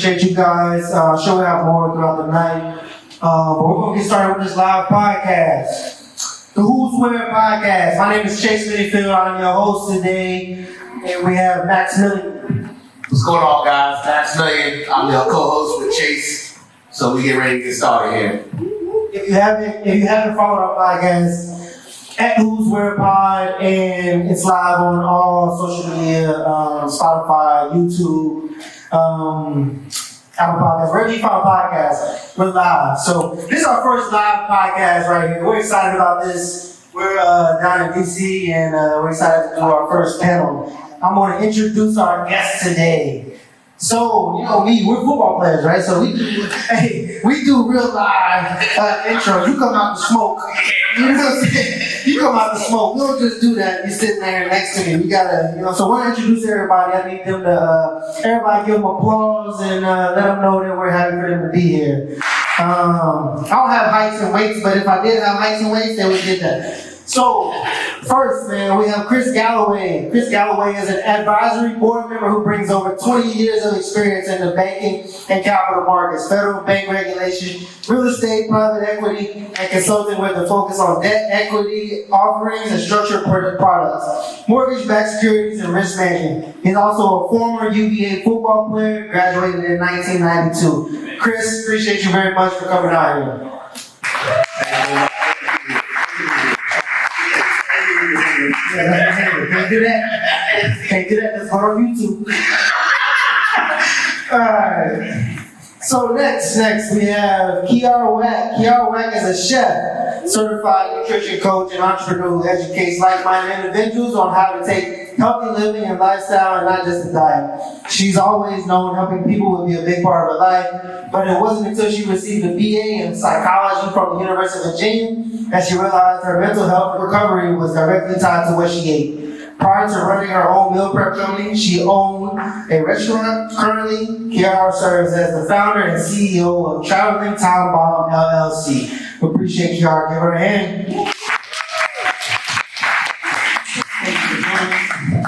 Appreciate you guys. Sure we have more throughout the night. But we're going to get started with this live podcast. The Hooswhere podcast. My name is Chase Minnifield. I'm your host today. And we have Max Milien. What's going on, guys? Max Milien. I'm your co-host with Chase. So we get ready to get started here. If you haven't followed our podcast, at Hooswhere Pod, and it's live on all social media, Spotify, YouTube, Apple Podcasts, wherever you find podcasts, we're live. So this is our first live podcast right here. We're excited about this. We're down in DC, and we're excited to do our first panel. I'm going to introduce our guest today. So, you know me, we're football players, right? So we do real live intros. You come out to smoke. You know what I'm saying? You come out to smoke. We don't just do that. You're sitting there next to me. We gotta, so we're gonna introduce everybody. I need them to, everybody give them applause and let them know that we're happy for them to be here. I don't have heights and weights, but if I did have heights and weights, then we did that. So, first, man, we have Chris Galloway. Chris Galloway is an advisory board member who brings over 20 years of experience in the banking and capital markets, federal bank regulation, real estate, private equity, and consulting with a focus on debt, equity, offerings, and structured products, mortgage-backed securities, and risk management. He's also a former UVA football player, graduated in 1992. Chris, appreciate you very much for coming out here. Can't do that. Can't do that. That's on YouTube. Alright. So next we have Kiara Wack. Kiara Wack is a chef, certified nutrition coach, and entrepreneur who educates like-minded individuals on how to take healthy living and lifestyle and not just a diet. She's always known helping people would be a big part of her life, but it wasn't until she received a BA in psychology from the University of Virginia that she realized her mental health recovery was directly tied to what she ate. Prior to running her own meal prep company, she owned a restaurant. Currently, Kiara serves as the founder and CEO of Traveling Time Bomb LLC. We appreciate Kiara. Give her a hand.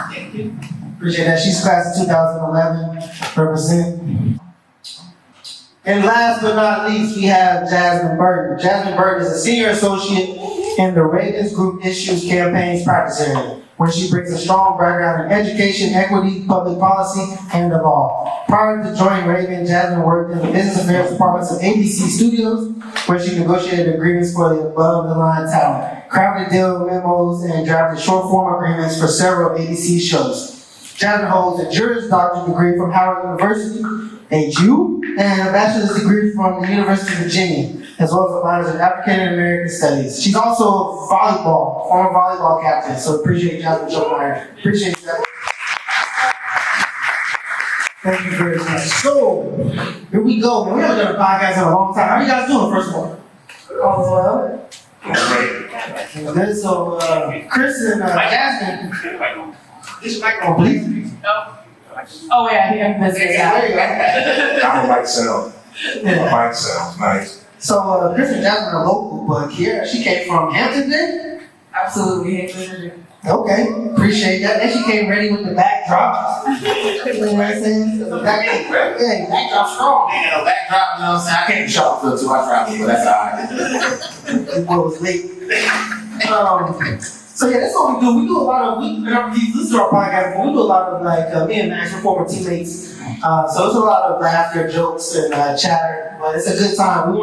Thank you. Appreciate that. She's class of 2011. Represent. And last but not least, we have Jasmine Burton. Jasmine Burton is a senior associate in the Ravens Group Issues Campaigns Practice Area, where she brings a strong background in education, equity, public policy, and the law. Prior to joining Raven, Jasmine worked in the business affairs departments of ABC Studios, where she negotiated agreements for the above-the-line talent, crafted deal memos, and drafted short-form agreements for several ABC shows. Jasmine holds a Juris Doctorate degree from Howard University, HU, and a bachelor's degree from the University of Virginia, as well as a minor in African American Studies. She's also a former volleyball captain, so appreciate Jasmine jumping on her. Appreciate that. Thank you very much. So, here we go, man. We haven't done a podcast in a long time. How are you guys doing, first of all? All well? Good. So, Chris and Jasmine. This microphone, please. No. Oh yeah, that's it. There you go. I'm a mic sound. Mic sounds nice. So, Chris and Jasmine are local, but Kiara, she came from Hampton then? Absolutely. Okay, appreciate that. And she came ready with the backdrop. You know what I'm saying? So the backdrop strong. Yeah, backdrop, you know what I'm saying? I can't shop for too much travel, but that's alright. The boy was late. So yeah, that's what we do. We do a lot of, this is our podcast, but we do a lot of me and Max, we're former teammates. So it's a lot of laughter, jokes, and chatter, but it's a good time.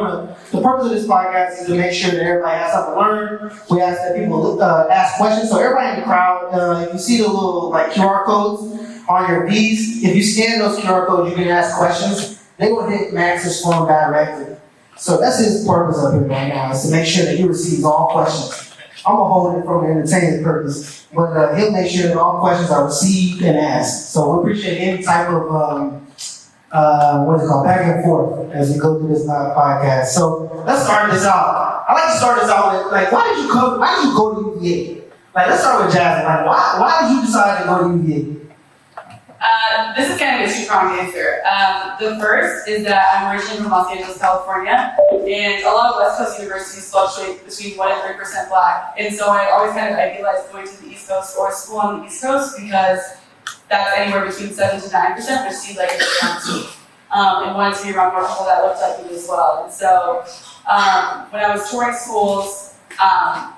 The purpose of this podcast is to make sure that everybody has something to learn. We ask that people ask questions. So everybody in the crowd, if you see the little QR codes on your V's, if you scan those QR codes, you can ask questions. They will hit Max's phone directly. So that's his purpose of it right now, is to make sure that he receives all questions. I'm going to hold it from an entertainment purpose, but he'll make sure that all questions are received and asked. So we appreciate any type of, back and forth as we go through this live podcast. So let's start this out. I like to start this out with, why did you go to UVA? Let's start with Jasmine. Why did you decide to go to UVA? This is kind of a two-pronged answer. The first is that I'm originally from Los Angeles, California, and a lot of West Coast universities fluctuate between 1% and 3% Black. And so I always kind of idealized going to the East Coast or school on the East Coast because that's anywhere between 7 to 9%, which seems like a good amount to me. and wanted to be around more people that looked like me as well. And so when I was touring schools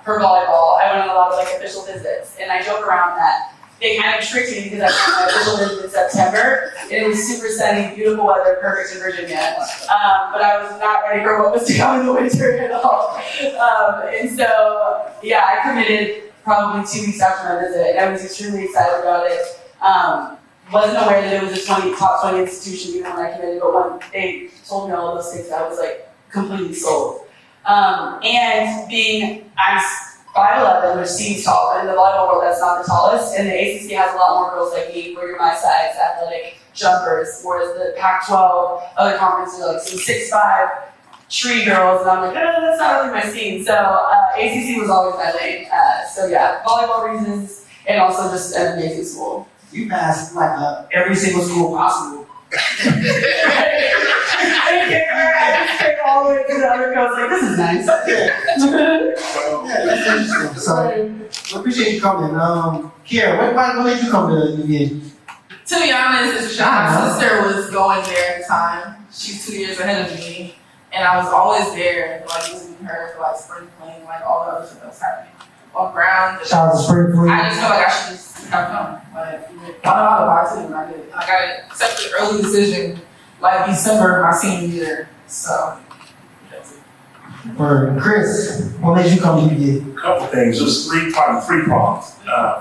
for volleyball, I went on a lot of like official visits, and I joke around that they kind of tricked me because I went on my official visit in September, and it was super sunny, beautiful weather, perfect in Virginia. But I was not ready for what was to come in the winter at all. And so, yeah, I committed probably 2 weeks after my visit, and I was extremely excited about it. Wasn't aware that it was a top 20 institution even when I committed, but when they told me all of those things, I was like completely sold. And I'm 5'11", which seems tall, but in the volleyball world, that's not the tallest. And the ACC has a lot more girls like me, where you're my size, athletic jumpers, whereas the Pac-12, other conferences are like some 6'5" tree girls, and I'm like, that's not really my scene. So ACC was always my lane. So yeah, volleyball reasons, and also just an amazing school. You passed like every single school possible. I came all the way to the other coast, like, this is nice. Yeah, that's interesting. So, I appreciate you coming. Kiara, what made you come to UVA? To be honest, my sister was going there at the time. She's 2 years ahead of me, and I was always there, like visiting her for like spring cleaning, like all the other stuff that was happening on ground. Shout out to Spring Fleet. I just felt like I should just have come. Like, I don't know how to buy it when I did it. Like, I accepted an early decision, like December my senior year. So that's it. For Chris, what made you come to UVA? A couple things, just probably three problems.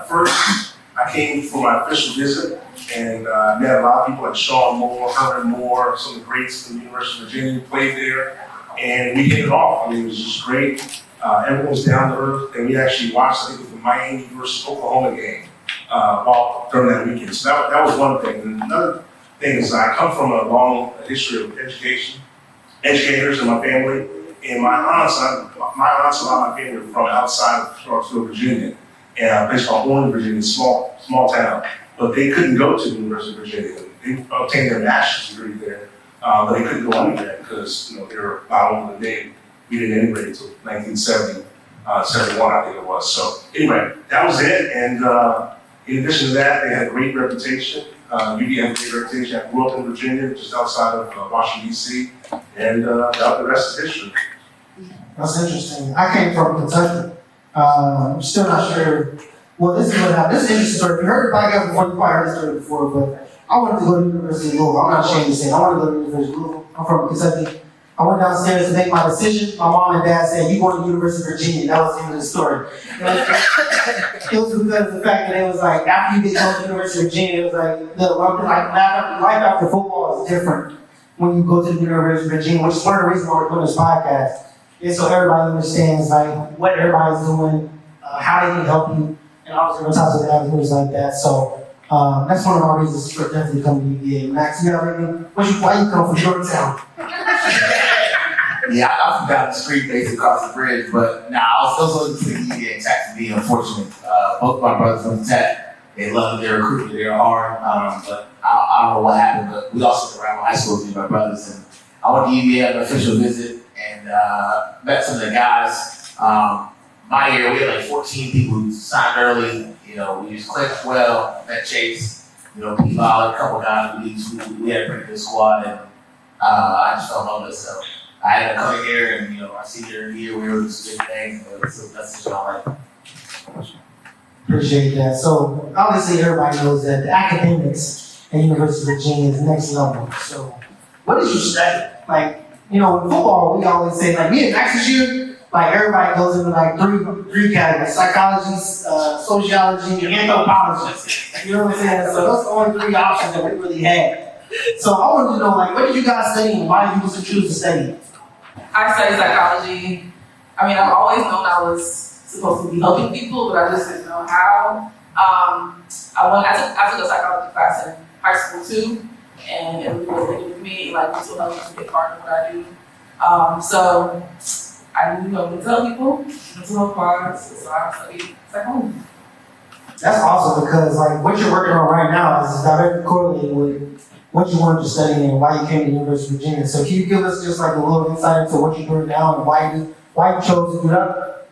First, I came for my official visit and met a lot of people like Sean Moore, Herman Moore, some of the greats from the University of Virginia who played there, and we hit it off. I mean, it was just great. Everyone was down to earth, and we actually watched, I think it was the Miami versus Oklahoma game during that weekend. So that was one thing. And another thing is I come from a long history of educators in my family, and my aunts and a lot of my family are from outside of Charlottesville, Virginia, and a place called Owen, Virginia, small town. But they couldn't go to the University of Virginia. They obtained their master's degree there, but they couldn't go undergrad because they were not over the date. We didn't integrate until 1970, 71, I think it was. So anyway, that was it. And in addition to that, they had a great reputation. UV had a great reputation. I grew up in Virginia, just outside of Washington, D.C., and the rest is history. That's interesting. I came from Kentucky. I'm still not sure. Well, this is what happened. This is an interesting story. If you heard the podcast before, you probably heard the story before, but I wanted to go to the University of Louisville. I'm not ashamed to say it. I wanted to go to the University of Louisville. I'm from Kentucky. I went downstairs to make my decision. My mom and dad said, "You going to the University of Virginia." That was the end of the story. It was because of the fact that it was like, after you get to the University of Virginia, it was like, life after football is different when you go to the University of Virginia, which is one of the reasons why we're doing this podcast. And so everybody understands like what everybody's doing, how they can help you, and all those different types of avenues like that. So that's one of our reasons for definitely coming to UVA. Max, you got anything? Why you come from Georgetown? Yeah, I'm from down the street, basically across the bridge, but I was also looking to the UVA Tech to be unfortunate. Both of my brothers from Tech, they love their recruitment, they're hard, but I don't know what happened, but we also went around high school with me and my brothers, and I went to UVA on an official visit and met some of the guys. My year, we had like 14 people who signed early, we just clicked well, met Chase, P. Volley, a couple of guys, we had a pretty good squad, and I just fell in love with it, so. I had to come here and, our senior year, we were just big things, so that's just all right. Appreciate that. So obviously everybody knows that the academics at University of Virginia is next level. So what did you study? Like, in football, we always say, like, me and Max this year, like, everybody goes into like three categories: psychology, sociology, and anthropology. You know what I'm saying? So those are the only 3 options that we really had. So I wanted to know, like, what did you guys study and why did you choose to study? I studied psychology. I mean, I've always known I was supposed to be helping people, but I just didn't know how. I took a psychology class in high school too, and it was really with me, like mental health is a big part of what I do. So I knew I would tell people mental health wise, so I studied psychology. That's awesome because like what you're working on right now is directly correlated with what you wanted to study and why you came to the University of Virginia. So can you give us just like a little insight into what you're doing now and why you chose to do that?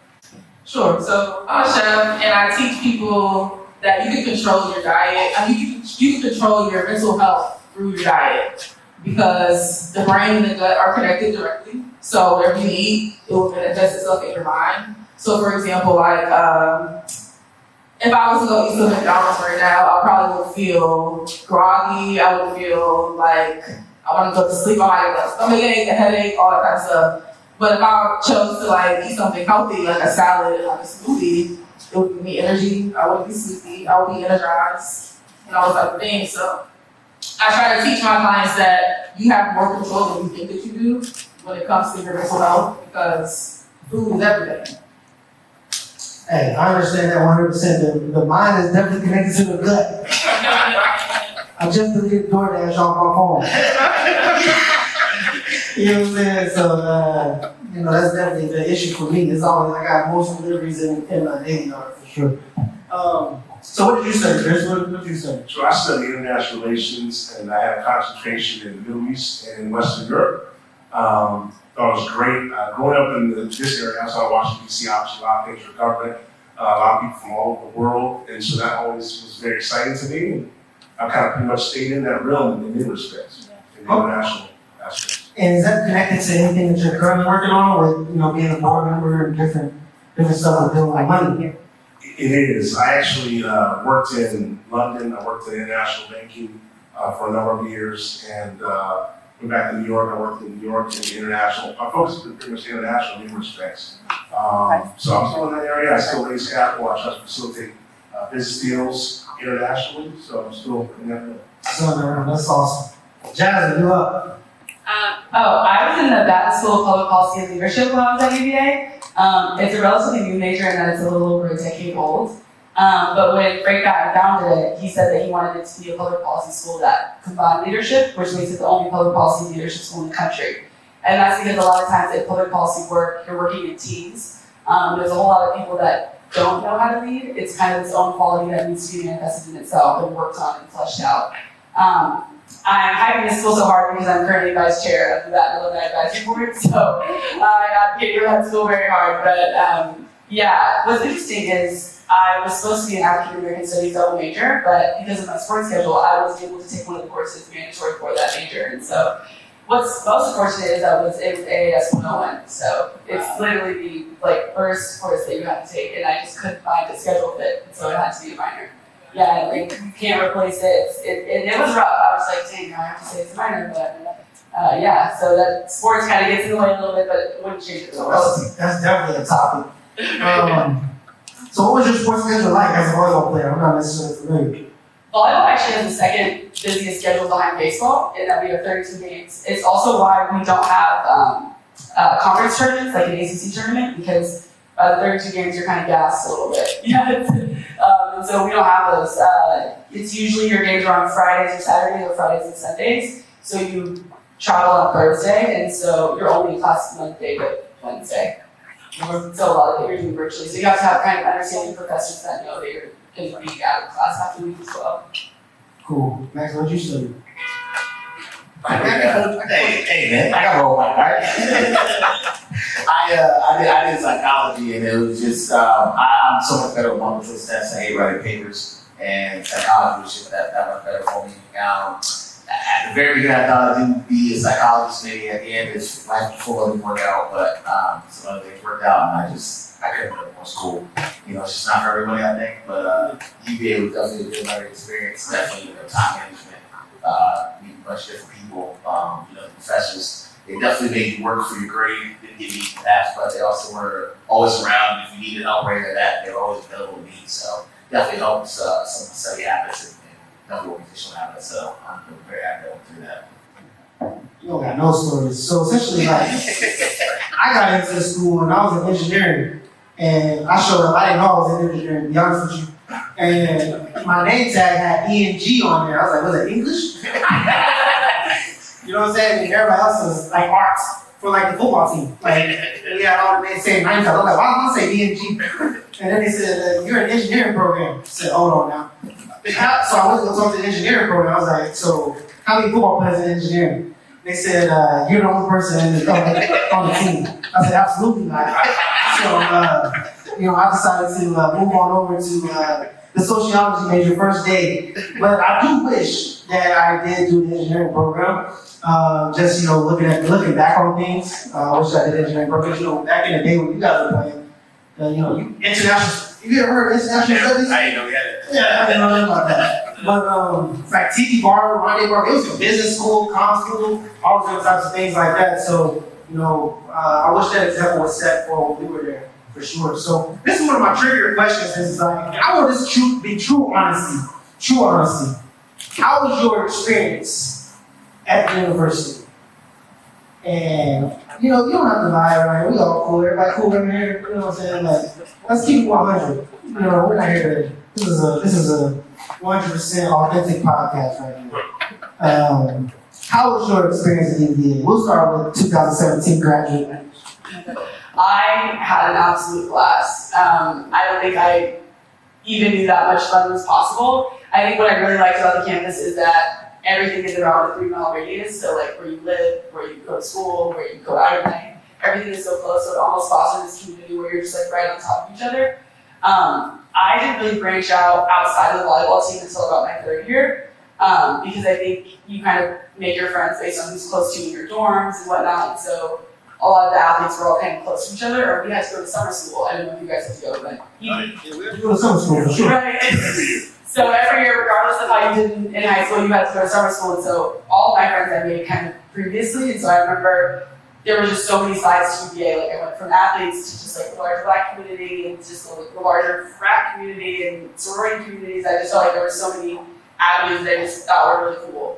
Sure. So I'm a chef and I teach people that you can control your diet. I mean, you can control your mental health through your diet. because the brain and the gut are connected directly. So whatever you eat, it will manifest itself in your mind. So for example, like if I was to go eat some McDonald's right now, I probably would feel groggy. I would feel like I want to go to sleep. I might have a stomachache, a headache, all that kind of stuff. But if I chose to like eat something healthy, like a salad, like a smoothie, it would give me energy. I wouldn't be sleepy. I would be energized, and all those type of things. So I try to teach my clients that you have more control than you think that you do when it comes to your mental health, because food is everything. Hey, I understand that 100%. The mind is definitely connected to the gut. I just deleted DoorDash off my phone. You know what I'm saying? So, that's definitely the issue for me. It's always, I got most deliveries in my daily yard for sure. So what did you study, Chris? What did you study? So I studied international relations, and I had a concentration in the Middle East and in Western Europe. Thought it was great. Growing up in this area, outside of Washington, D.C., obviously a lot of things for government, a lot of people from all over the world, and so that always was very exciting to me. And I kind of pretty much stayed in that realm in many respects, in the international aspect. And is that connected to anything that you're currently working on with, being a board member and different stuff with dealing with money? It is. I actually worked in London. I worked in international banking for a number of years, and went back to New York. I worked in New York in the international. My focus is pretty much international in many respects. So I'm still in that area. I still raise capital. I try to facilitate business deals internationally. So I'm still in that area. So that's awesome. Jasmine, you up? I was in the Batten School of Public Policy and Leadership when I was at UVA. It's a relatively new major in that it's a little over a decade old. But when Frank Batten founded it, he said that he wanted it to be a public policy school that combined leadership, which makes it the only public policy and leadership school in the country. And that's because a lot of times in public policy work, you're working in teams. There's a whole lot of people that don't know how to lead. It's kind of its own quality that needs to be manifested in itself and worked on and fleshed out. I'm hyping this school so hard because I'm currently vice chair of the Batten Alumni Advisory Board, so I advocate for that school very hard. But what's interesting is I was supposed to be an African American Studies double major, but because of my sports schedule, I was able to take one of the courses mandatory for that major. And so what's most unfortunate is I was in AAS 101, so it's literally the first course that you have to take, and I just couldn't find a schedule fit, and so it had to be a minor. Yeah, you can't replace it. It was rough. I was like, dang, I have to say it's a minor, but so that sports kind of gets in the way a little bit, but it wouldn't change it. That's definitely a topic. So what was your sports schedule like as a volleyball player? I'm not necessarily familiar. Volleyball actually has the second busiest schedule behind baseball, in that we have 32 games. It's also why we don't have conference tournaments, like an ACC tournament, because by the 32 games, you're kind of gassed a little bit. And so we don't have those. It's usually your games are on Fridays or Saturdays or Fridays and Sundays. So you travel on Thursday, and so you're only in class Monday to Wednesday. So a lot of it you're doing virtually. So you have to have kind of understanding professors that know that you're going to be out of class after the week as well. Cool. Max, what did you study? Hey man, I got roll my right. I did psychology, and it was just I'm so much better with multiple choice tests. I hate writing papers, and psychology was just that much better for me. At the very beginning, I thought I'd be a psychologist. Maybe at the end, it's life before it didn't work out, but some other things worked out, and I couldn't go to more school. It's just not for everybody, I think. But UVA was definitely a good learning experience. Definitely, time management, meeting a bunch of different people. The professors, they definitely made you work for your grade. Didn't give you that, but they also were always around. If you needed help or anything like that, they were always available to me. So definitely helps some study habits and definitely organizational habits. So I'm very happy I went through that. You don't got no stories. So essentially, I got into school and I was in engineering, and I showed up. I didn't know I was in engineering, to be honest with you. And my name tag had E and G on there. I was like, was it English? You know what I'm saying? And everybody else was like arts for the football team. We had all the names saying name tags. I was like, why don't I say E and G? And then they said, you're an engineering program. I said, hold on now. So I went to go talk to the engineering program. I was like, so how many football players in engineering? They said, you're the only person on the team. I said, absolutely not. So, I decided to move on over to the sociology major first day. But I do wish that I did do the engineering program. Just, looking back on things. I wish I did engineering, because, back in the day when you guys were playing, you ever heard of international studies? I ain't know that. Yeah, I didn't know about that. But, in fact, TV Bar, Monday Bar, it was a business school, comm school, all those types of things like that. So, I wish that example was set for when we were there, for sure. So, this is one of my trivia questions. Is like, I want this to be true honesty. True honesty. How was your experience at the university? And, you don't have to lie, right? We all cool. Everybody cool in here. You know what I'm saying? Like, let's keep it 100. We're not here to. This is a 100% authentic podcast right here. How was your experience at UVA? We'll start with 2017 graduate. I had an absolute blast. I don't think I even knew that much fun was possible. I think what I really liked about the campus is that everything is around a 3-mile radius. So like where you live, where you go to school, where you go to alumni, everything is so close. So it almost fosters this community where you're just like right on top of each other. I didn't really branch out outside of the volleyball team until about my 3rd year, because I think you kind of make your friends based on who's close to you in your dorms and whatnot. And so a lot of the athletes were all kind of close to each other, or we had to go to summer school. I don't know if you guys had to go, but We have to go to summer school for sure. right. So every year, regardless of how you did in high school, you had to go to summer school. And so all my friends I made kind of previously. And so I remember there were just so many sides to UVA. Like I went from athletes to just like the larger Black community and just like the larger frat community and sorority communities. I just felt like there were so many avenues that I just thought were really cool.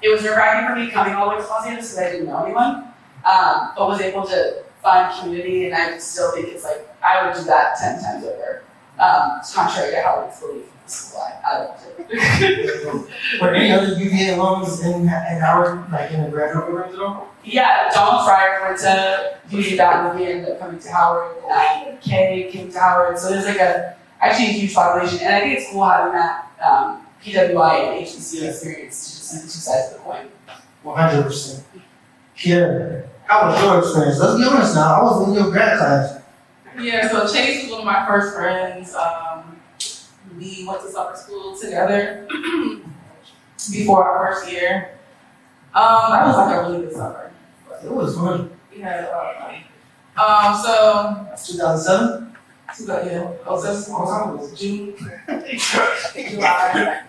It was nerve-wracking for me coming all the way to Los Angeles because I didn't know anyone, but was able to find community, and I still think it's like I would do that 10 times over. It's contrary to how it's believed in school. I don't do. Were any other UVA alums in Howard, like in the graduate programs at all? Yeah, Donald Fryer went to UVA back and he ended up coming to Howard. Kay came to Howard. So there's like actually a huge population. And I think it's cool having that PWI and HBC experience to just see the 2 sides of the coin. 100%. Kiara, how was your experience? Let's be honest now. I was in your grad class. Yeah, so Chase was one of my first friends. We went to summer school together before our first year. That was like a really good summer. It was fun. We had a lot of fun. So 2007? June, July.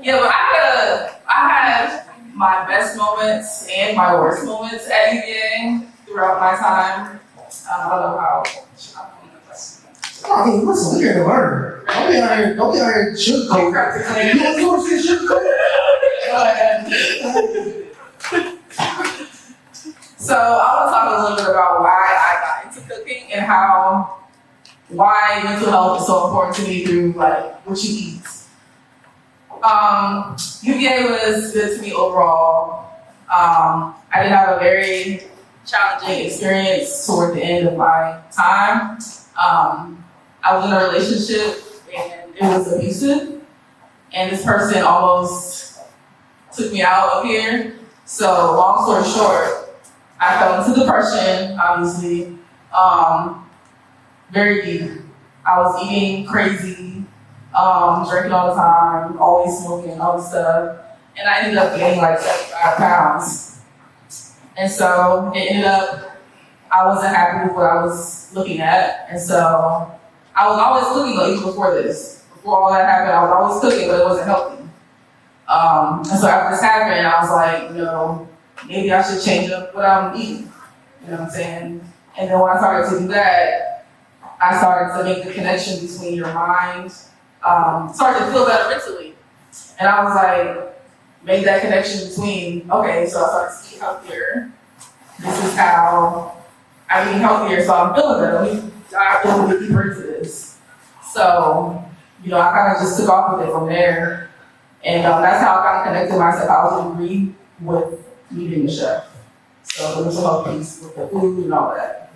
Yeah, but I had my best moments and my worst moments at UVA throughout my time. I don't know how. I mean, listen, we're here to learn. Don't be out here sugarcoating. You want to see sugarcoating? Go ahead. So I want to talk a little bit about why I got into cooking and why mental health is so important to me through like what you eat. UVA was good to me overall. I did have a very challenging experience toward the end of my time. I was in a relationship and it was abusive, and this person almost took me out of here. So long story short, I fell into depression, obviously, very deep. I was eating crazy, drinking all the time, always smoking, all this stuff, and I ended up gaining like 75 pounds. And so it ended up, I wasn't happy with what I was looking at, and so I was always cooking, though, even before this. Before all that happened, I was always cooking, but it wasn't healthy. And so after this happened, I was like, maybe I should change up what I'm eating. You know what I'm saying? And then when I started to do that, I started to make the connection between your mind, started to feel better mentally. And I was like, made that connection between, okay, so I started to eat healthier. This is how I'm eating healthier, so I'm feeling better. Let me dive a little bit deeper into this. So, I kind of just took off with it from there. And that's how I kind of connected my psychology degree with me being a chef. So the mental health piece with the food and all that.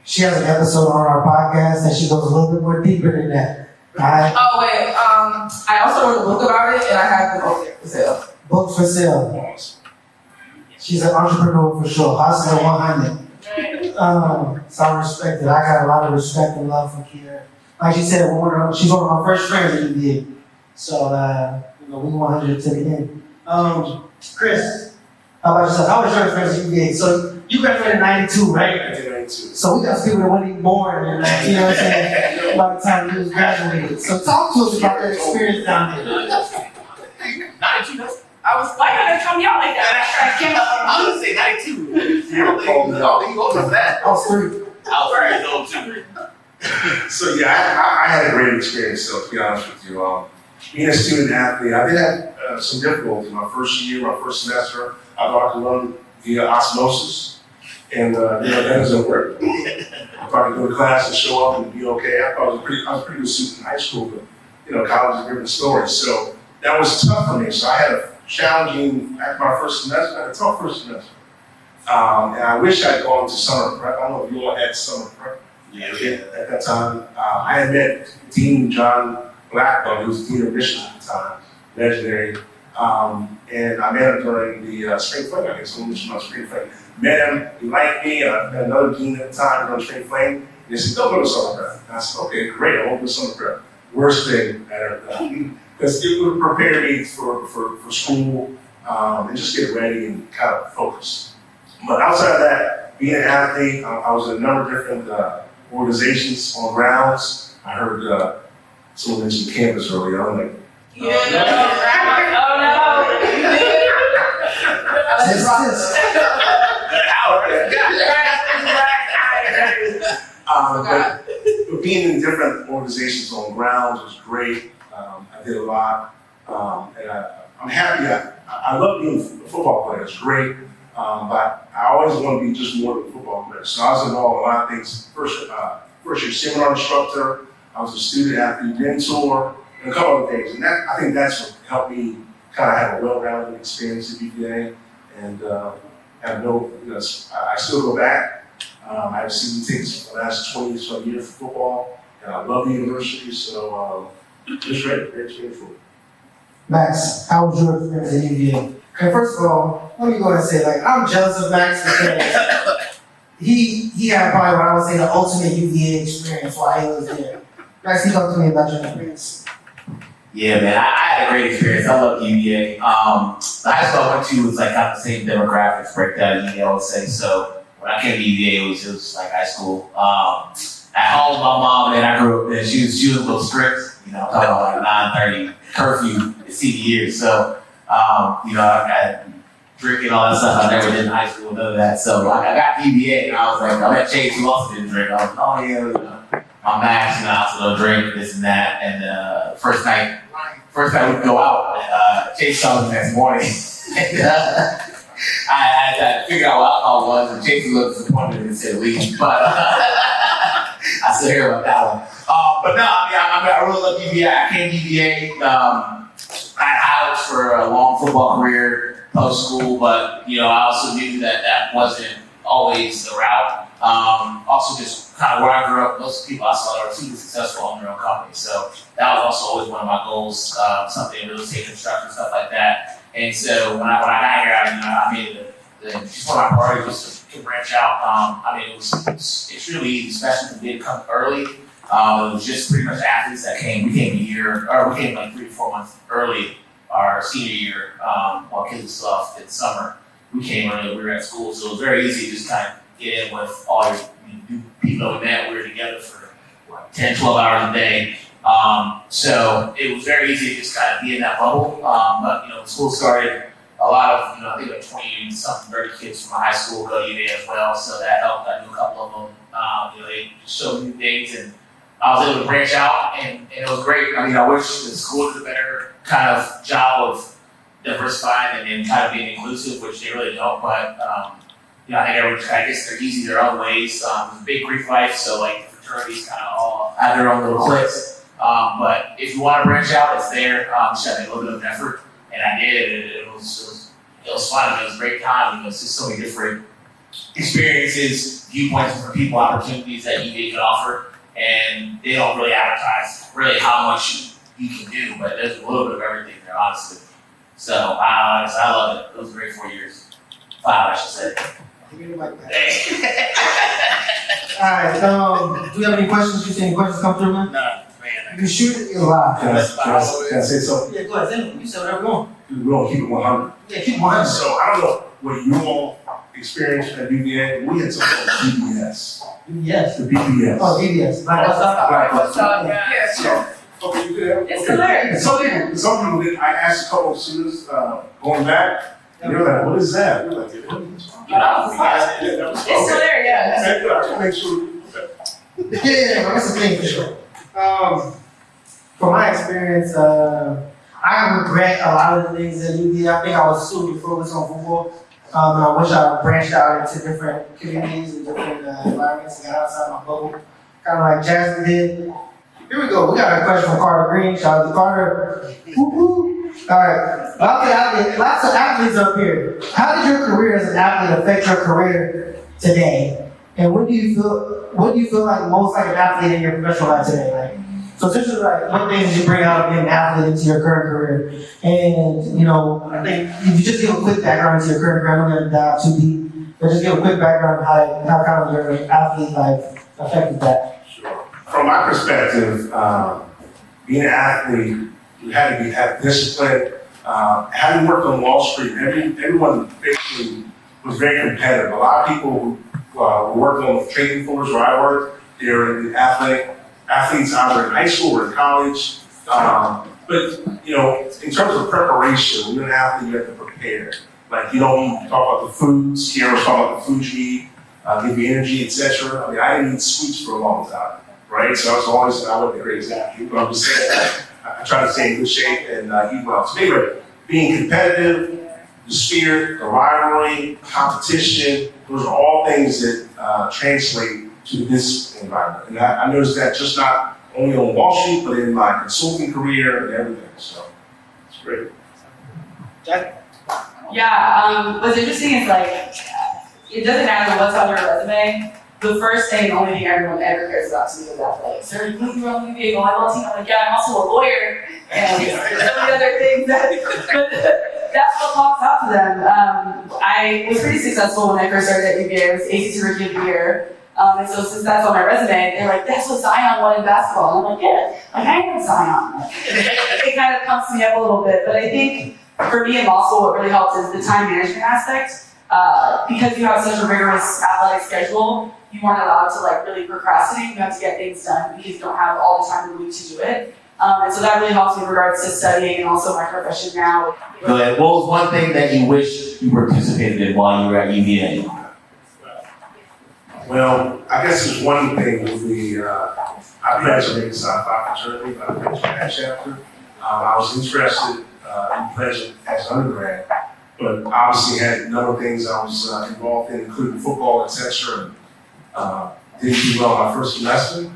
She has an episode on our podcast that she goes a little bit more deeper than that. Alright? Oh wait, I also wrote a book about it, and I have them over there for sale. Books for sale. She's an entrepreneur for sure. Hustler 100. So I respect it. I got a lot of respect and love for Kiara. Like she said, she's one of my first friends at UVA. So, we 100 to the end. Chris, how about yourself? How was your experience at UVA? So you graduated in 92, right? I did 92. So we got some people that weren't even born, and you know what I'm saying, by the time you was graduated. So talk to us about that experience down there. 92. I was like, I come y'all like that. I came up. I was gonna say 92. I don't think you older than that. I was 3. I was very old too. So yeah, I had a great experience. So to be honest with you, being a student athlete, I did have some difficulties. My first year, my first semester, I thought I could learn via osmosis, and that doesn't work. I thought I could go to class and show up and be okay. I thought I was a pretty good student in high school, but college is a different story. So that was tough for me. So I had a challenging after my first semester. I had a tough first semester, and I wish I'd gone to summer prep. I don't know if you all had summer prep. Yeah. At that time, I had met Dean John Blackburn, who was Dean of Admissions at the time, legendary. And I met him during the spring fling, I guess, when we were spring fling. Met him, he liked me, I met another dean at the time during spring fling, and they said, don't go to summer prep. And I said, okay, great, I won't go to summer prep. Worst thing I ever done. Because it would prepare me for school and just get ready and kind of focus. But outside of that, being an athlete, I was in a number of different organizations on grounds. I heard someone mention campus earlier. I'm like, Oh no. But being in different organizations on grounds was great. I did a lot, and I'm happy. I love being a football player. It's great, but I always want to be just more than a football player. So I was involved in a lot of things. First year seminar instructor. I was a student athlete mentor, and a couple other things. And I think that's what helped me kind of have a well-rounded experience at UVA, and have I still go back. I have season tickets for the last 20-some years for football, and I love the university, so it's great experience for me. Max, how was your experience at UVA? Okay, first of all, let me go ahead and say, I'm jealous of Max because he had probably what I would say the ultimate UVA experience while he was there. Max, can you talk to me about your experience? Yeah, man, I had a great experience. I love UVA. The high school I went to was kind of the same demographics breakdown UVA, I would say. So when I came to UVA, it was like high school. At home, my mom, man, I grew up there. She was a little strict. I'm talking about 9:30 curfew at senior year. So, I got drinking all that stuff I never did in high school, none of that. So I got to UVA, and I was like, I met Chase, who also didn't drink. I was like, oh yeah, my Max, I also don't drink, this and that. And first night we go out, Chase saw me the next morning. And I had to figure out what alcohol was, and Chase was a little disappointed and said leave. But I still hear about that one. But no, I really love UVA. I came to UVA. I had high hopes for a long football career post school, but I also knew that wasn't always the route. Also, just kind of where I grew up, most people I saw were super successful on their own company. So that was also always one of my goals, something in real estate construction, stuff like that. And so when I got here, I made just one of my priorities was to branch out. It's really easy, especially if we did come early. It was just pretty much athletes that came. We came like 3 to 4 months early our senior year while kids were still off in the summer. We came early, we were at school, so it was very easy to just kind of get in with all your new people that we met. We were together for 10, 12 hours a day. So it was very easy to just kind of be in that bubble. But when school started, a lot of, I think like 20-something, 30 kids from my high school go to UVA as well, so that helped. I knew a couple of them. They showed me things, and I was able to branch out, and it was great. I wish the school did a better kind of job of diversifying and kind of being inclusive, which they really don't. But I guess they're easy their own ways. It's a big Greek life, so the fraternities kind of all have their own little cliques. But if you want to branch out, it's there. Just have to make a little bit of an effort, and I did. It was fun. It was a great time. It's just so many different experiences, viewpoints from people, opportunities that UVA can offer, and they don't really advertise really how much you can do, but there's a little bit of everything there, honestly. So I love it. It was a great 4 years. 5, I should say. Alright, do we have any questions? You see any questions come through, man? No, man. You shoot it, you're live. Can I say something? Yeah, go ahead. Say it. You say whatever you want. We're gonna keep it 100. Yeah, keep 100. So I don't know what you all experienced at UVA. We had something called BBS. Yes. The BBS. Oh, EPS. Black West Side. Right. What's up? Yeah. So, okay, you could It's hilarious. Some people did. I asked a couple of students going back, and they were like, "What is that?" We were like, "What is this?" It's still there, yeah. Okay, good. I just make sure. Yeah, that's the thing for sure. From my experience, I regret a lot of the things that you did. I think I was super focused on football. And I wish I branched out into different communities and different environments and got outside my bubble. Kind of like Jasmine did. Here we go. We got a question from Carter Green. Shout out to Carter. Woo-hoo. All right. Lots of athletes up here. How did your career as an athlete affect your career today? And what do you feel like most like an athlete in your professional life today? Like, so this is like what things did you bring out of being an athlete into your current career? And I think if you just give a quick background into your current career, I'm not gonna dive too deep, but just give a quick background on how kind of your athlete life affected that. Sure. From my perspective, being an athlete, you had to have discipline. Having worked on Wall Street, everyone basically was very competitive. A lot of people who were working on the trading floors where I worked, they were in athletes either in high school or in college. But in terms of preparation, when you're an athlete, you have to prepare. Like you talk about the foods, Kiara talk about the food you eat, give you energy, etc. I mean, I didn't eat sweets for a long time, right? So I wasn't the greatest athlete, but I'm just saying I try to stay in good shape and eat well. So anyway, being competitive, the spirit, the rivalry, competition, those are all things that translate to this environment. And I noticed that just not only on Wall Street, but in my consulting career and everything. So it's great. Yeah, what's interesting is like, it doesn't matter what's on your resume. The first thing, the only thing everyone ever cares about to me is athletics. They're like, you run the NBA volleyball team. I'm like, yeah, I'm also a lawyer. And there's so many other things but that's what pops out to them. I was pretty successful when I first started at UVA. I was ACC Rookie of the Year. And so since that's on my resume, they're like, that's what Zion won in basketball. And I'm like, yeah, like I am Zion. It kind of pumps me up a little bit. But I think for me in law school, what really helped is the time management aspect. Because you have such a rigorous athletic schedule, you aren't allowed to like really procrastinate. You have to get things done because you don't have all the time in the week to do it. And so that really helps me in regards to studying and also my profession now. Go ahead. What was one thing that you wish you participated in while you were at UVA? Well, I guess there's one thing with I graduated Sci-Fi fraternity, but I finished that chapter. I was interested in pleasure as an undergrad, but obviously had a number of things I was involved in, including football, etc. Didn't do well my first semester,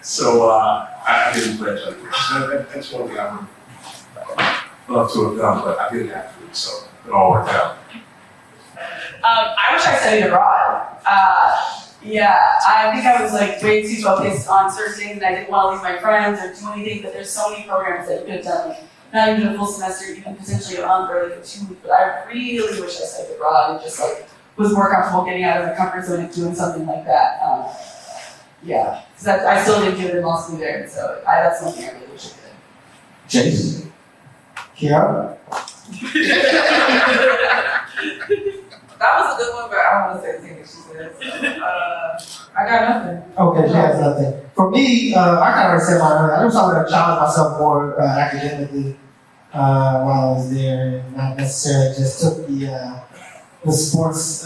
so I didn't pledge undergrad. So that's one thing I would love to have done, but I didn't have to, so it all worked out. I wish I studied abroad. I think I was like way too focused on certain things and I didn't want to leave my friends or do anything, but there's so many programs that you could have done, like not even a full semester, even potentially a month or like a 2 week, but I really wish I studied abroad and just like was more comfortable getting out of my comfort zone and doing something like that. Because I still didn't do it in law school there, so that's something I really wish I did. Chase? Kiara? That was a good one, but I don't want to say anything that she said. So, I got nothing. Okay, she has nothing. For me, I kind of already said mine earlier. I just wanted to challenge myself more academically while I was there, and not necessarily just took the sports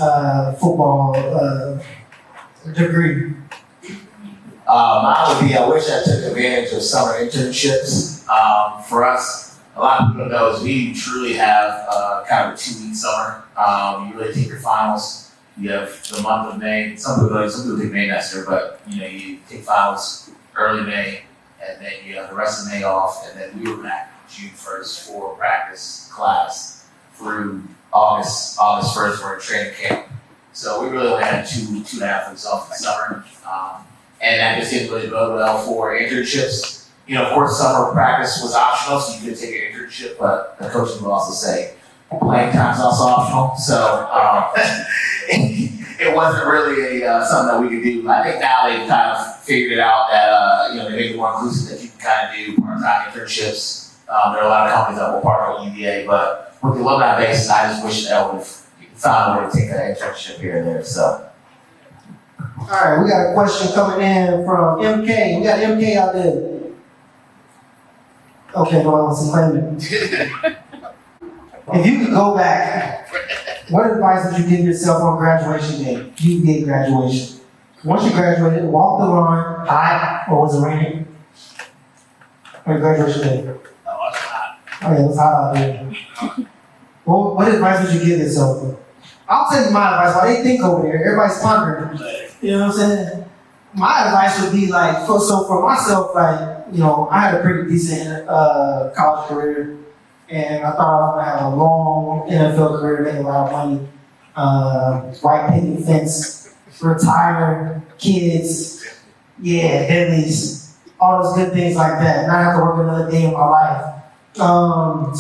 football degree. Mine would be, I wish I took advantage of summer internships. For us, a lot of people don't know is we truly have kind of a 2-week summer. You really take your finals. You have the month of May. Some people take May Nester, but you take finals early May, and then you have the rest of May off, and then we were back June 1st for practice class through August 1st for a training camp. So we really only had 2.5 weeks off in the summer, and that just didn't really bode well for internships. Of course, summer practice was optional, so you could take an internship, but the coach would also say playing time is also optional. So it wasn't really something that we could do. I think now they've kind of figured it out that they make it more inclusive, that you can kind of do part-time internships. There are a lot of companies that will partner with UVA, but with the alumni base, I just wish that I would have found a way to take an internship here and there. So. All right, we got a question coming in from MK. We got MK out there. Okay, no one wants to claim it. If you could go back, what advice would you give yourself on graduation day? UVA graduation. Once you graduated, walk the line, hot, or was it raining? On graduation day. Oh, it's hot. Oh yeah, it was hot out there. Well, what advice would you give yourself? I'll tell you my advice while they think over there. Everybody's pondering. You know what I'm saying? My advice would be like, so for myself, like, I had a pretty decent college career, and I thought I was gonna have a long NFL career, make a lot of money, white picket fence, retire, kids, Bentleys, all those good things like that. Not have to work another day in my life. So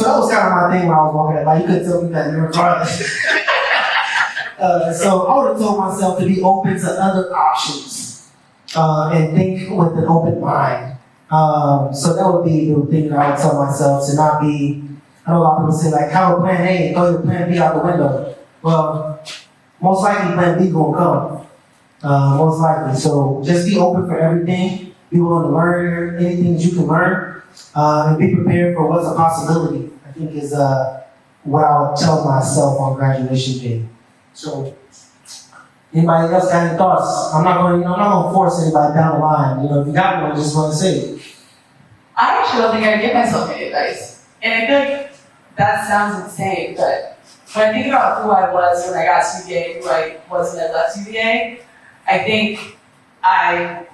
that was kind of my thing when I was walking that bike. You couldn't tell me that regardless. So I would have told myself to be open to other options and think with an open mind. So that would be the thing that I would tell myself, to not be, I know a lot of people say like, have a plan A and throw your plan B out the window. Well, most likely plan B gonna come. Most likely. So just be open for everything. Be willing to learn anything that you can learn. And be prepared for what's a possibility, I think is what I would tell myself on graduation day. So, anybody else got any thoughts? I'm not going to force anybody down the line. If you got one, just want to say it. I actually don't think I'd give myself any advice. And I feel like that sounds insane, but when I think about who I was when I got to UVA, who I was when I left UVA, I think I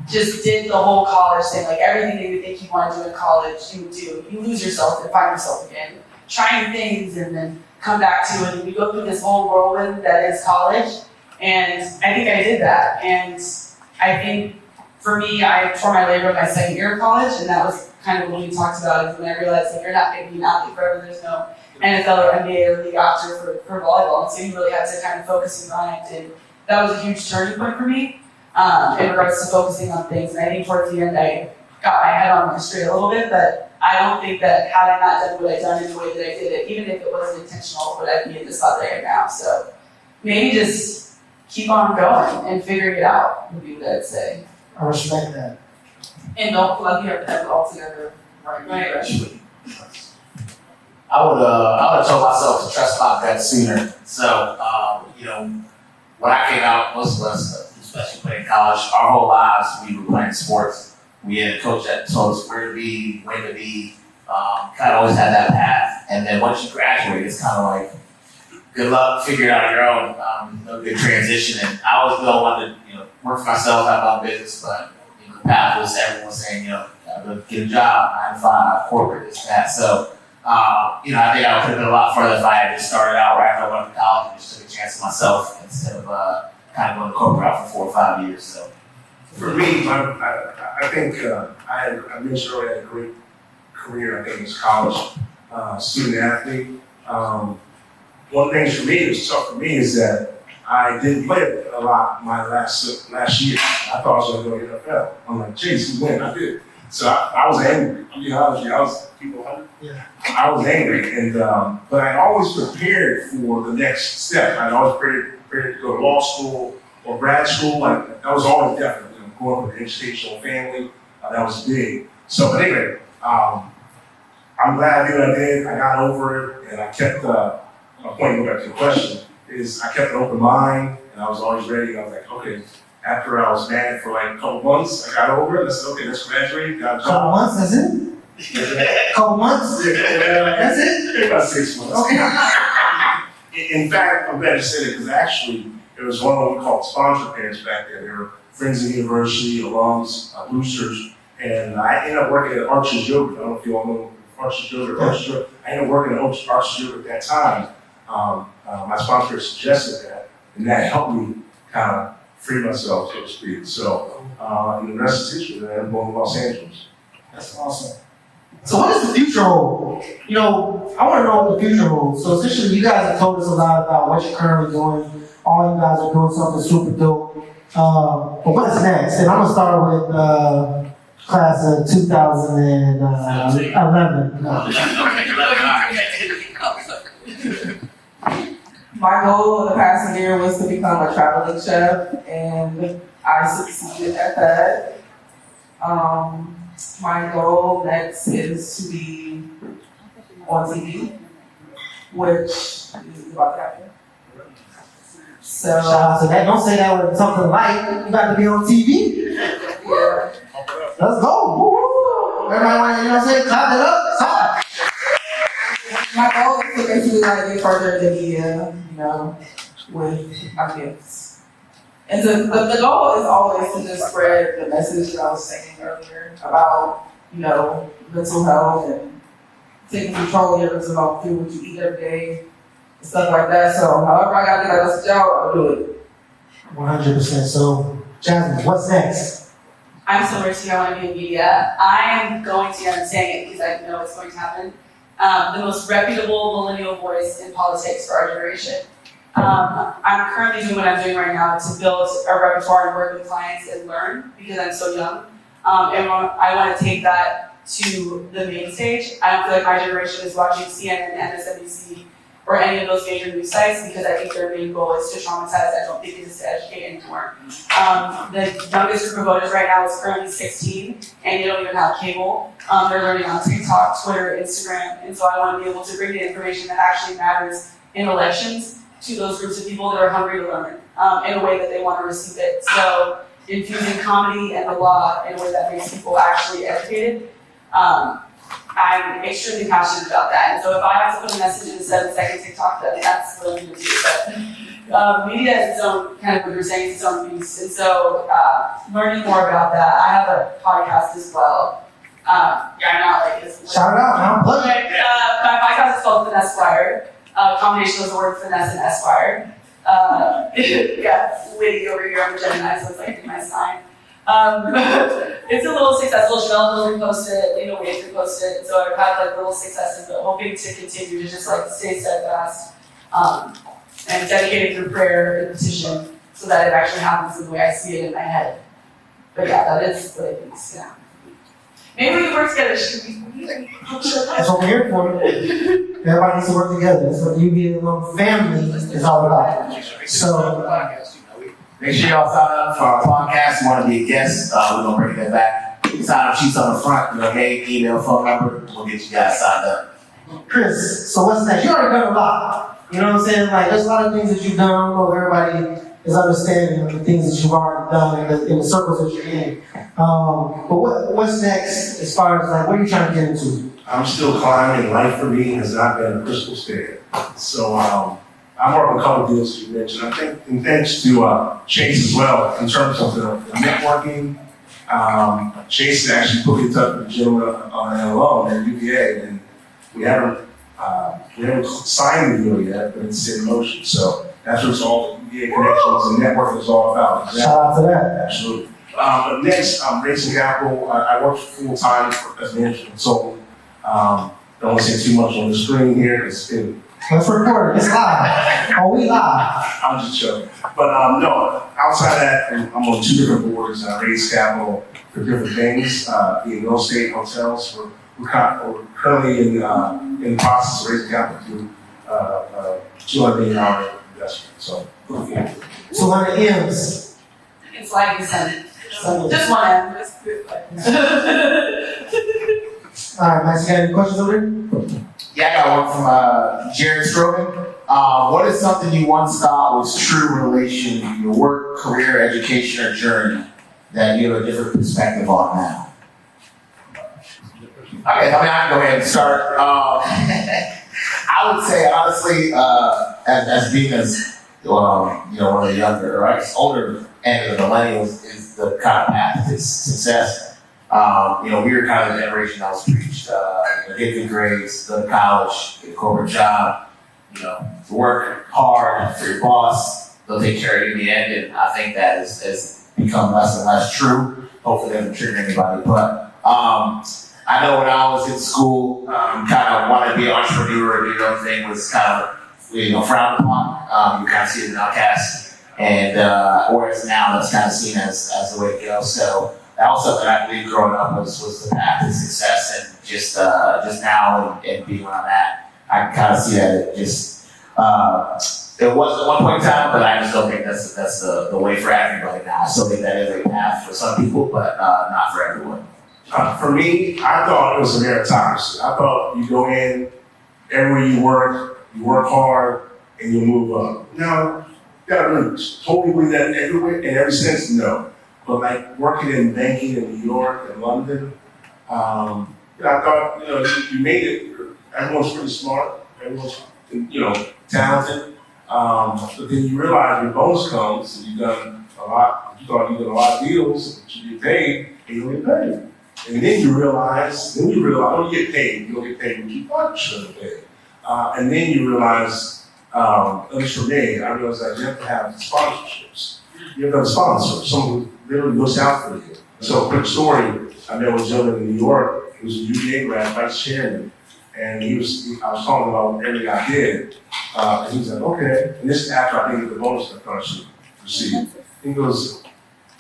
just did the whole college thing. Like everything that you think you want to do in college, you would do. You lose yourself and find yourself again. Trying things and then come back to it, and we go through this whole whirlwind that is college, and I think I did that. And I think for me, I tore my labor my second year of college, and that was kind of what we talked about, is when I realized like you're not going to be an athlete forever. There's no NFL or NBA or league option for volleyball, and so you really had to kind of focus and grind, and that was a huge turning point for me in regards to focusing on things. And I think towards the end, I got my head on straight a little bit, but I don't think that had I not done what I've done in the way that I did it, even if it wasn't intentional, would I be in the spot that I am now. So maybe just keep on going and figuring it out would be what I'd say. I respect that. And don't feel like you have to have it all together right eventually. I would have told myself to trust my gut sooner. So, when I came out, most of us, especially playing college, our whole lives we were playing sports. We had a coach that told us where to be, when to be, kind of always had that path. And then once you graduate, it's kind of like, good luck, figure it out on your own, no good transition. And I always wanted to, work for myself, have my own business, but the path was everyone saying, gotta get a job, 9 to 5, corporate, this, that. So, I think I could have been a lot further if I had just started out right after I went to college and just took a chance on myself instead of kind of going to corporate out for 4 or 5 years. So. For me, I think I mentioned earlier I had a great career, I think, as a college student athlete. One of the things for me that was tough for me is that I didn't play a lot my last year. I thought I was going to go to the NFL. I'm like, Chase, you win. I did. So I was angry. I'll be honest with you. I was angry, and but I always prepared for the next step. I always prepared to go to law school or grad school. Like that was always definitely. Growing up with an educational family, that was big. So anyway, I'm glad I did what I did. I got over it, and I kept, my point, to go back to your question, is I kept an open mind, and I was always ready. I was like, okay, after I was mad for like a couple months, I got over it. I said, okay, let's graduate, got a job. Couple months, that's it? Couple months? That's it? About 6 months. Okay. In fact, I'm glad you said it, because actually, there was one of what we called sponsor parents back there. They were friends of the university, alums, boosters, and I ended up working at Archer's Yoga. I don't know if you all know Archer's Yoga. I ended up working at Archer's Yoga at that time. My sponsor suggested that, and that helped me kind of free myself, so to speak. So, and the rest is history. I'm going to Los Angeles. That's awesome. So what does the future hold? I want to know what the future holds. So essentially, you guys have told us a lot about what you're currently doing, All you guys are doing something super dope. But what's next? And I'm gonna start with class of 2011. My goal in the past year was to become a traveling chef, and I succeeded at that. My goal next is to be on TV, which is about to happen. So, Shout out to that. Don't say that with something light. You got to be on TV. yeah. Let's go. Woo-hoo. Everybody want to, you know what I'm saying? Clap it up. Talk. My goal is to basically like get further in the media, with my gifts. And so the goal is always to just spread the message that I was saying earlier about, mental health and taking control of your mental health through what you eat every day and stuff like that. So however I gotta get out of this job, I'll do it. 100%. So, Jasmine, what's next? I'm so rich, I want to be in media. I'm going to, I'm saying it because I know it's going to happen, the most reputable millennial voice in politics for our generation. I'm currently doing what I'm doing right now to build a repertoire and work with clients and learn because I'm so young. And I want to take that to the main stage. I don't feel like my generation is watching CNN, MSNBC, or any of those major news sites because I think their main goal is to traumatize. I don't think it is to educate anymore. The youngest group of voters right now is currently 16, and they don't even have cable. They're learning on TikTok, Twitter, Instagram, and so I want to be able to bring the information that actually matters in elections to those groups of people that are hungry to learn in a way that they want to receive it. So infusing comedy and the law in a way that makes people actually educated. I'm extremely passionate about that. And so if I have to put a message in a 7-second TikTok, then that's what I'm going to do. But media is its own, kind of what you're saying, its own piece. And so learning more about that. I have a podcast as well. I'm not like this. Shout it out, man. Plug it. My podcast is called Finesse Wired. Combination of the word finesse and esquire. Yeah, witty over here. I'm a Gemini, so it's like my sign. It's a little successful. Chanel will repost it, Wade repost it. And so I've had like little successes, but hoping to continue to just like stay steadfast and dedicated through prayer and petition so that it actually happens in the way I see it in my head. But yeah, that is what I think is gonna happen. Maybe we can work together. Should we? That's what we're here for. Everybody needs to work together. That's what you being a little family is all about. So, make sure y'all sign up for our podcast. You want to be a guest? We're gonna bring that back. Sign up sheets on the front. Name, email, phone number. We'll get you guys signed up. Chris, so what's next? You already done a lot. You know what I'm saying? Like, there's a lot of things that you've done. I don't know if everybody is understanding of the things that you've already done in the circles that you're in. But what's next as far as like, what are you trying to get into? I'm still climbing. Life for me has not been a crystal stair. So I'm working a couple deals you mentioned. I think, and thanks to Chase as well, in terms of the networking. Chase actually put me in touch with a gentleman on an alum at UVA, and we haven't signed the deal yet, but it's in motion. So that's what all the UVA connections and networking is all about. Shout out to that. Absolutely. But next, raising capital. I work full time as a management consultant. Don't want to say too much on the screen here. Let's record it. It's live. Oh, we live. I'm just joking. But no, outside that, I'm on 2 different boards. I raise capital for different things, being real estate, hotels. We're currently in the process of raising capital to $200 million investment. So, 200 M's. It's like you said. Just one M. All right, Max, you got any questions over there? Yeah, I got one from Jared Strobin. What is something you once thought was true in relation to your work, career, education, or journey that you have a different perspective on now? Okay, I can go ahead and start. I would say, honestly, as being one of the younger, or I guess older end of the millennials is the kind of path to success. We were kind of the generation that was preached, get good grades, go to college, get a corporate job, work hard for your boss, they'll take care of you in the end, and I think that has become less and less true. Hopefully that doesn't trigger anybody, but I know when I was in school, kind of wanted to be an entrepreneur, do your own thing, was kind of frowned upon. You kind of see it as an outcast, and whereas now that's kind of seen as the way to go. So that was something I believe growing up was the path to success, and just now and being where I'm at, I can kind of see that it just it was at one point in time, but I just don't think that's the way for everybody now. I still think that is a path for some people, but not for everyone. For me, I thought it was a meritocracy. I thought you go in, everywhere you work hard, and you move up. Now, you gotta really totally believe that everywhere, in every sense, no. But like working in banking in New York and London, I thought, you made it. Everyone's pretty smart, everyone's, talented. But then you realize your bonus comes, and you've done a lot, you thought you did a lot of deals, but you get paid, and you don't get paid. And then you realize, oh, you get paid, you don't get paid, but you thought you should have paid. And then you realize, at least for me, I realized that you have to have sponsorships. You have to have a sponsor, someone who really looks out for you. So, quick story, I met with a gentleman in New York, he was a UVA grad, vice chairman, and I was talking about everything I did, and he was like, okay, and this is after I didn't get the bonus that I should receive. He goes,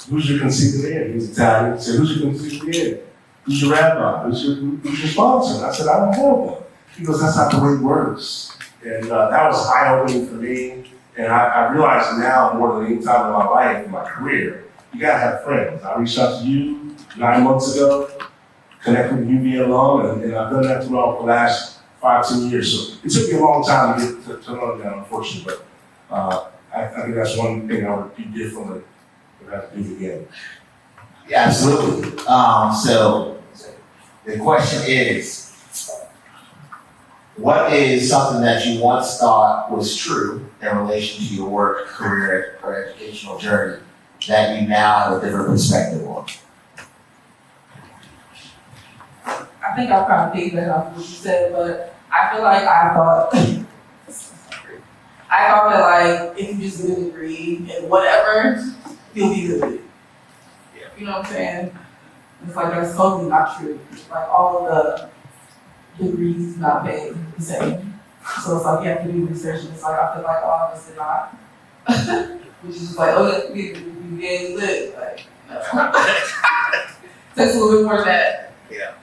who's your consigliere? He's Italian. He said, who's your consigliere? Who's your rabbi? Who's your sponsor? And I said, I don't have one. He goes, that's not the way it works. And that was eye-opening for me. And I realized now more than any time in my life, in my career, you gotta have friends. I reached out to you 9 months ago, connected with UVA alum, and I've done that throughout the last 5-10 years. So it took me a long time to get to learn that, unfortunately, but I think that's one thing I would do differently if I had to do it again. Yeah, absolutely. So the question is, what is something that you once thought was true in relation to your work, career, or educational journey that you now have a different perspective on? I think I'll kind of piggyback off what you said, but I feel like I thought that like if you just get a degree in whatever, you'll be good. Yeah. You know what I'm saying? It's like that's totally not true. Like all of the degrees not paid the same. So it's like you have to do research, and it's like I feel like all of us did not. Which is just like, oh, we get lit. Like, takes a little bit more than that. Yeah.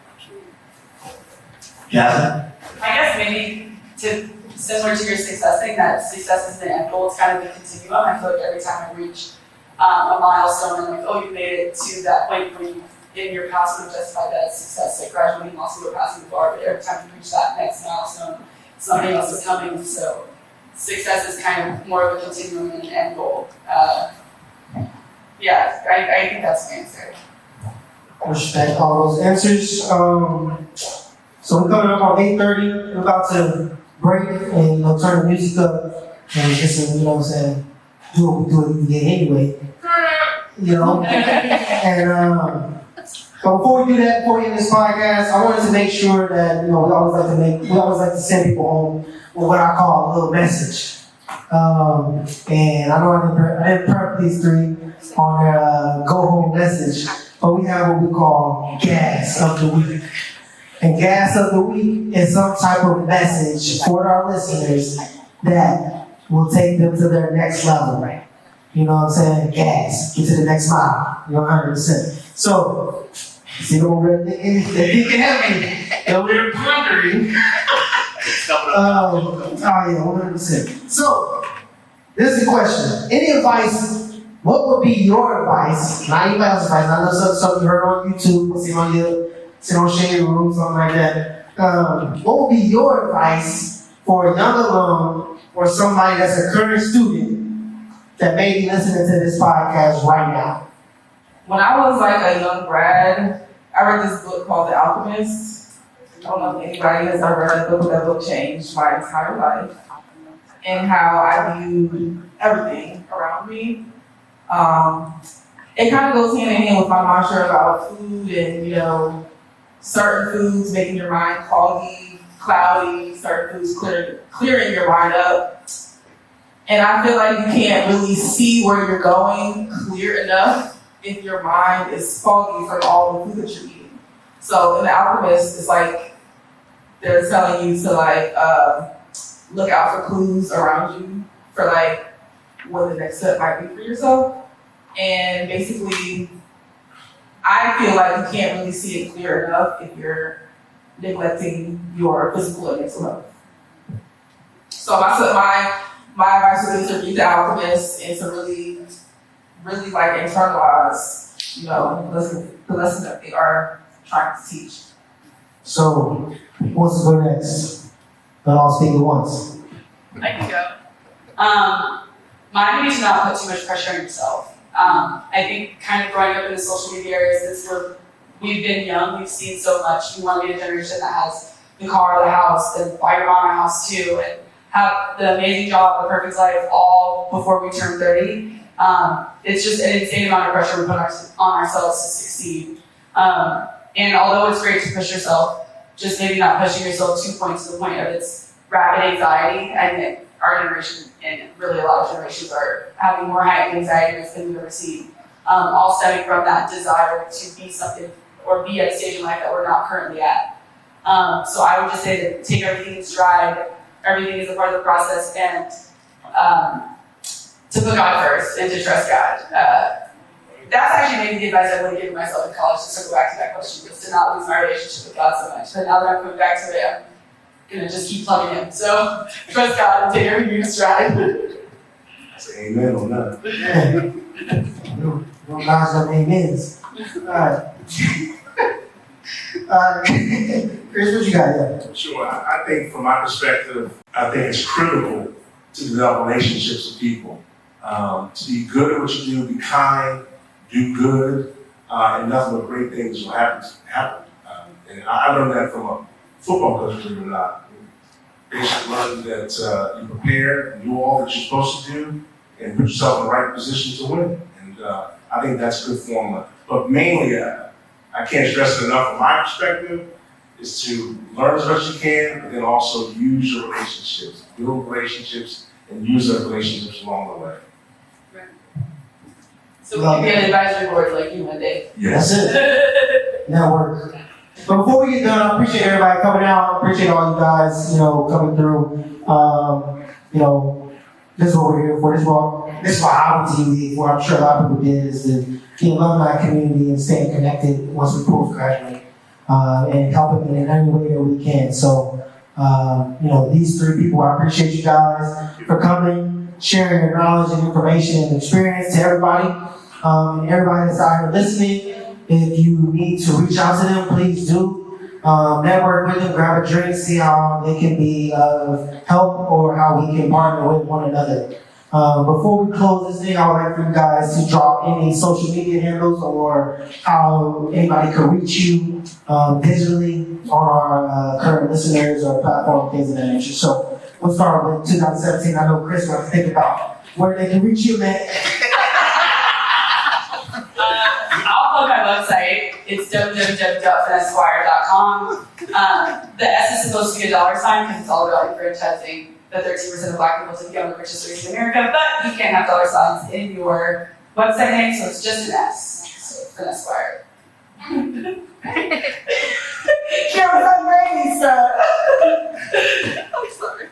Jasmine? I guess maybe similar to your success thing, that success isn't an end goal, it's kind of a continuum. I feel like every time I reach a milestone, I'm like, oh, you made it to that point where you, in your past, would have justified that as success, like graduating law school or passing the bar, but every time you reach that next milestone, something else is coming. So success is kind of more of a continuum than an end goal. Yeah, I think that's my answer. Respect all those answers. So we're coming up on 8:30. We're about to break and turn the music up and just, what I'm saying, do what we do at EPA anyway. And but before we do that, before we end this podcast, I wanted to make sure that we always like to send people home with what I call a little message. And I know I didn't prep these three on their go home message, but we have what we call gas of the week. And gas of the week is some type of message for our listeners that will take them to their next level. You know what I'm saying? Gas. Get to the next mile. 100%. So, see over there thinking heavy. And we're pondering. Oh yeah, 100%. So, this is the question. Any advice? What would be your advice? Not anybody else's advice. I know something you heard on YouTube, sit on shade room, something like that. What would be your advice for a young alum or somebody that's a current student that may be listening to this podcast right now? When I was like a young grad, I read this book called The Alchemist. I don't know if anybody has ever read that book, but that book changed my entire life and how I viewed everything around me. It kind of goes hand in hand with my mantra about food and, certain foods making your mind foggy, cloudy, certain foods clearing your mind up. And I feel like you can't really see where you're going clear enough if your mind is foggy from all the food that you're eating. So in The Alchemist, it's like they're telling you to look out for clues around you for like what the next step might be for yourself. And basically, I feel like you can't really see it clear enough if you're neglecting your physical and mental health. So my advice would be to read The Alchemist and to really like internalize, you know, the lesson that they are trying to teach. So, who wants to go next? Don't all speak at once. I can go. Mine would be to not put too much pressure on yourself. I think kind of growing up in the social media area, since we've been young, we've seen so much. We want to be a generation that has the car, the house, and buy your mom a house too, and have the amazing job, the perfect life, all before we turn 30. It's just an insane amount of pressure we put on ourselves to succeed. And although it's great to push yourself, just maybe not pushing yourself to the point of its rapid anxiety. And our generation, and really a lot of generations, are having more heightened anxiety than we've ever seen. All stemming from that desire to be something or be at a stage in life that we're not currently at. So I would just say to take everything in stride, everything is a part of the process, and to put God first and to trust God. That's actually maybe the advice I would have given myself in college, just to go back to that question, was to not lose my relationship with God so much. But now that I'm coming back to it, I'm gonna just keep plugging in. So trust God and take everything in stride. I say amen on that. No God's no amens. Alright. Chris, what you got there? Sure. I think from my perspective, I think it's critical to develop relationships with people. To be good at what you do, be kind, do good, and nothing but great things will happen. And I learned that from a football coach, believe it or not. Basically learned that you prepare and do all that you're supposed to do and put yourself in the right position to win. And I think that's a good formula. But mainly, I can't stress it enough from my perspective, is to learn as much as you can, but then also use your relationships, build relationships, and use those relationships along the way. So we can be an advisory board like you one day. That's it. Network. But before we get done, I appreciate everybody coming out. I appreciate all you guys, coming through. This is what we're here for. This is what I would do for. I'm sure a lot of people did, is the alumni community and staying connected once we post-graduate, and helping in any way that we can. So, these three people, I appreciate you guys for coming, sharing your knowledge and information and experience to everybody. And everybody that's out here listening, if you need to reach out to them, please do. Network with them, grab a drink, see how they can be of help or how we can partner with one another. Before we close this thing, I would like for you guys to drop any social media handles or how anybody can reach you digitally on our current listeners or platform, things of that nature. So we'll start with 2017. I know Chris wants to think about where they can reach you, man. I'll plug my website. It's www.finessesquire.com. The S is supposed to be a $sign because it's all about enfranchising the 13% of Black people to become the richest race in America, but you can't have $signs in your website name, so it's just an S. So Finesse Squire. Kiara's unready, so. I'm sorry.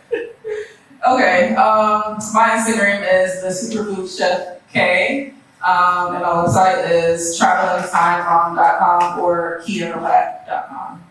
Okay, my Instagram is the Superfood Chef K, and my website is travelingtimefrom.com or kiarablack.com.